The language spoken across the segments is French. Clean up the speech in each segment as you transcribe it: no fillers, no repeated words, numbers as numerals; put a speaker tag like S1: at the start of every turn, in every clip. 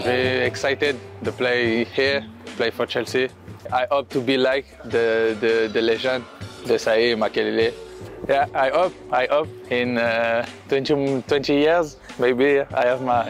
S1: very excited to play here, play for Chelsea. I hope to be like the legend, the Saïd Makelele. Yeah, I hope in 20 years, maybe I have my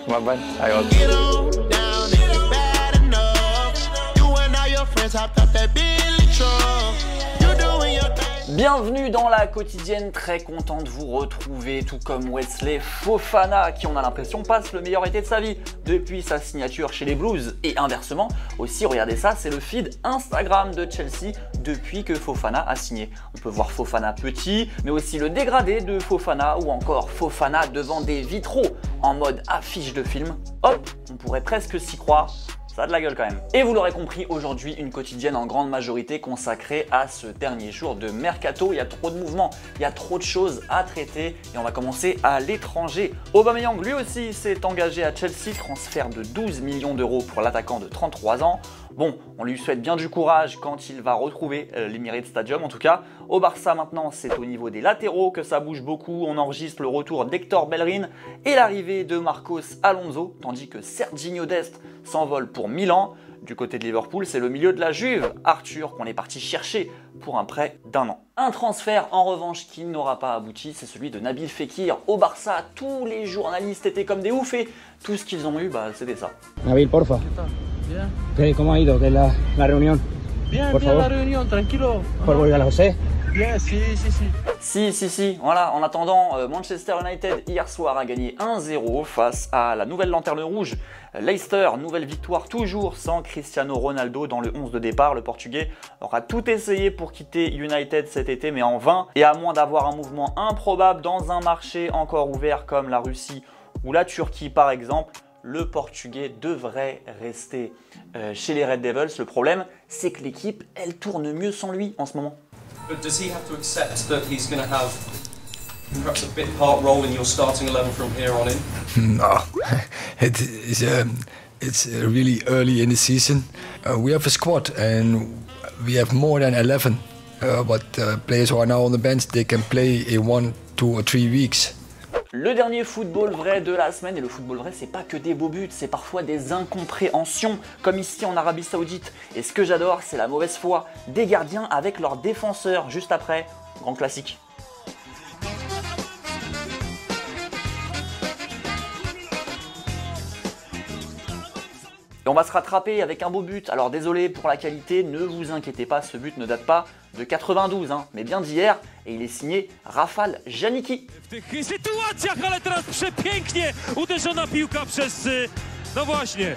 S1: band. I hope.
S2: Get on down if you're bad enough. You and all your friends hopped up that Billy truck. You doing your thing.
S3: Bienvenue dans la quotidienne, très content de vous retrouver, tout comme Wesley Fofana qui, on a l'impression, passe le meilleur été de sa vie depuis sa signature chez les Blues. Et inversement, aussi, regardez ça, c'est le feed Instagram de Chelsea depuis que Fofana a signé. On peut voir Fofana petit, mais aussi le dégradé de Fofana ou encore Fofana devant des vitraux en mode affiche de film. Hop, on pourrait presque s'y croire. Ça a de la gueule quand même. Et vous l'aurez compris, aujourd'hui, une quotidienne en grande majorité consacrée à ce dernier jour de mercato. Il y a trop de mouvements, il y a trop de choses à traiter et on va commencer à l'étranger. Aubameyang, lui aussi, s'est engagé à Chelsea, transfert de 12 millions d'euros pour l'attaquant de 33 ans. Bon, on lui souhaite bien du courage quand il va retrouver l'Emirates Stadium en tout cas. Au Barça maintenant, c'est au niveau des latéraux que ça bouge beaucoup. On enregistre le retour d'Hector Bellerin et l'arrivée de Marcos Alonso, tandis que Serginho Dest s'envole pour Milan. Du côté de Liverpool, c'est le milieu de la Juve, Arthur, qu'on est parti chercher pour un prêt d'1 an. Un transfert en revanche qui n'aura pas abouti, c'est celui de Nabil Fekir au Barça. Tous les journalistes étaient comme des oufs et tout ce qu'ils ont eu, c'était ça.
S4: Nabil, porfa.
S5: Bien.
S4: ¿Cómo ha ido? ¿Qué es la reunión?
S5: Bien,
S4: Por
S5: bien
S4: favor.
S5: la reunión, tranquilo.
S4: ¿Por volver a José?
S5: Bien, si.
S3: Si, voilà. En attendant, Manchester United hier soir a gagné 1-0 face à la nouvelle lanterne rouge. Leicester, nouvelle victoire toujours sans Cristiano Ronaldo dans le 11 de départ. Le Portugais aura tout essayé pour quitter United cet été, mais en vain. Et à moins d'avoir un mouvement improbable dans un marché encore ouvert comme la Russie ou la Turquie par exemple, le Portugais devrait rester chez les Red Devils. Le problème, c'est que l'équipe, elle tourne mieux sans lui en ce moment.
S6: But does he have to accept that he's going to have perhaps a bit part role in your starting 11 from here on in?
S7: No, it's really early in the season. We have a squad and we have more than 11. But players who are now on the bench, they can play in 1, 2 or 3 weeks.
S3: Le dernier football vrai de la semaine, et le football vrai c'est pas que des beaux buts, c'est parfois des incompréhensions, comme ici en Arabie Saoudite. Et ce que j'adore, c'est la mauvaise foi des gardiens avec leurs défenseurs juste après, grand classique. Et on va se rattraper avec un beau but. Alors désolé pour la qualité, ne vous inquiétez pas, ce but ne date pas de 92, mais bien d'hier, et il est signé Rafał Janicki.
S8: W tych sytuacjach, ale teraz przepięknie uderzona piłka przez, no właśnie,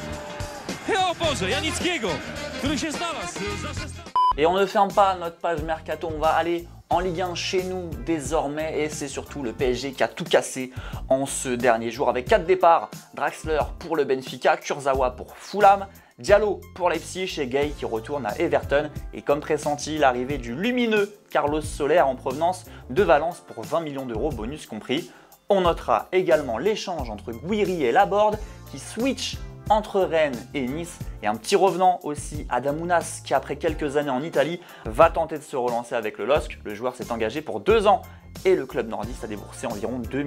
S8: o Boże, Janickiego, który się znalazł za 16.
S3: Et on ne ferme pas notre page Mercato, on va aller en Ligue 1 chez nous désormais, et c'est surtout le PSG qui a tout cassé en ce dernier jour avec 4 départs. Draxler pour le Benfica, Kurzawa pour Fulham, Diallo pour Leipzig et Gay qui retourne à Everton. Et comme pressenti, l'arrivée du lumineux Carlos Soler en provenance de Valence pour 20 millions d'euros, bonus compris. On notera également l'échange entre Guiri et Laborde qui switch entre Rennes et Nice, et un petit revenant aussi, Adamounas, qui après quelques années en Italie va tenter de se relancer avec le LOSC. Le joueur s'est engagé pour 2 ans et le club nordiste a déboursé environ 2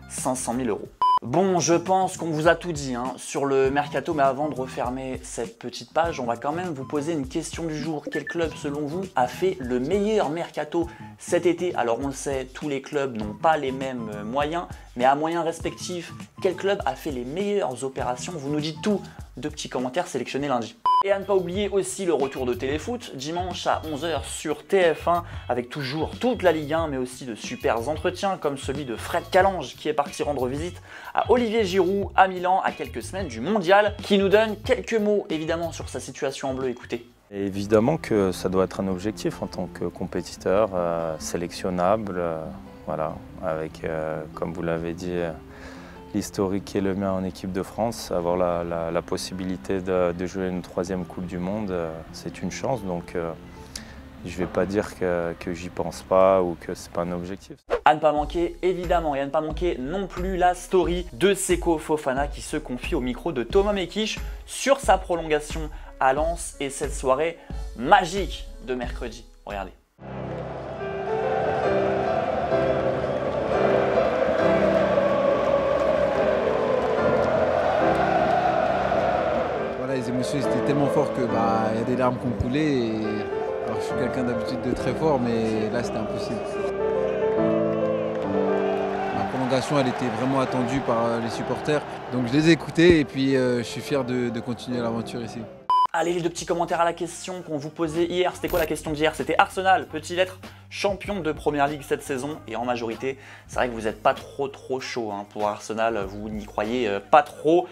S3: 500 000 euros. Bon, je pense qu'on vous a tout dit sur le mercato, mais avant de refermer cette petite page, on va quand même vous poser une question du jour. Quel club, selon vous, a fait le meilleur mercato cet été? Alors on le sait, tous les clubs n'ont pas les mêmes moyens, mais à moyens respectifs, quel club a fait les meilleures opérations? Vous nous dites tout, 2 petits commentaires sélectionnés lundi. Et à ne pas oublier aussi le retour de Téléfoot, dimanche à 11 h sur TF1, avec toujours toute la Ligue 1, mais aussi de super entretiens, comme celui de Fred Calange, qui est parti rendre visite à Olivier Giroud à Milan à quelques semaines du Mondial, qui nous donne quelques mots évidemment sur sa situation en bleu. Écoutez.
S9: Et évidemment que ça doit être un objectif en tant que compétiteur, sélectionnable, voilà, avec, comme vous l'avez dit, l'historique qui est le mien en équipe de France, avoir la possibilité de jouer une 3e Coupe du Monde, c'est une chance. Donc je ne vais pas dire que j'y pense pas ou que c'est pas un objectif.
S3: À ne pas manquer, évidemment, et à ne pas manquer non plus la story de Seko Fofana qui se confie au micro de Thomas Mekich sur sa prolongation à Lens et cette soirée magique de mercredi. Regardez.
S10: l'émotion était tellement forte que y a des larmes qui ont coulé. Alors je suis quelqu'un d'habitude de très fort, mais là c'était impossible. La prolongation, elle était vraiment attendue par les supporters. Donc je les ai écoutés et puis je suis fier de continuer l'aventure ici.
S3: Allez, les deux petits commentaires à la question qu'on vous posait hier. C'était quoi la question d'hier? C'était Arsenal peut-il être champion de Première Ligue cette saison? Et en majorité, c'est vrai que vous n'êtes pas trop chaud pour Arsenal, vous n'y croyez pas trop.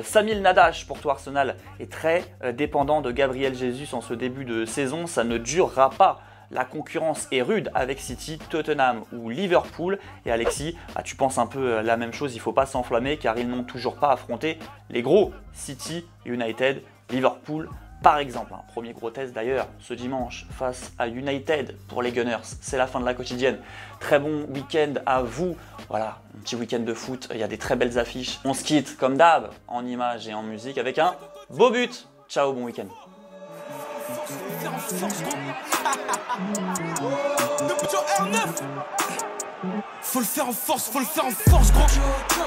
S3: Samil Nadash, pour toi Arsenal est très dépendant de Gabriel Jesus en ce début de saison, ça ne durera pas. La concurrence est rude avec City, Tottenham ou Liverpool. Et Alexis, tu penses un peu la même chose, il ne faut pas s'enflammer car ils n'ont toujours pas affronté les gros City, United, Liverpool par exemple. Premier gros test d'ailleurs ce dimanche face à United pour les Gunners. C'est la fin de la quotidienne. Très bon week-end à vous. Voilà, un petit week-end de foot. Il y a des très belles affiches. On se quitte comme d'hab en images et en musique avec un beau but. Ciao, bon week-end.
S11: Faut le faire en force, gros.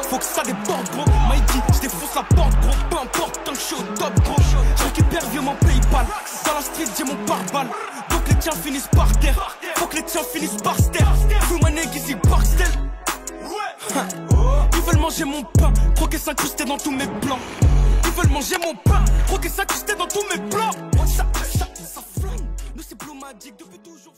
S11: Faut que ça déborde, gros. Mikey, je défonce la porte, gros. Peu importe, tant que je suis au top, gros. Je récupère vieux mon Paypal. Dans la street, j'ai mon pare-balles. Donc les tiens finissent par terre. Faut que les tiens finissent par terre. Full money, easy Barksdale. Ils veulent manger mon pain. Croquer s'incruster dans tous mes plans. Ils veulent manger mon pain. Croquer s'incruster dans tous mes plans. Ça flingue. Nous, c'est Blue Magic depuis toujours.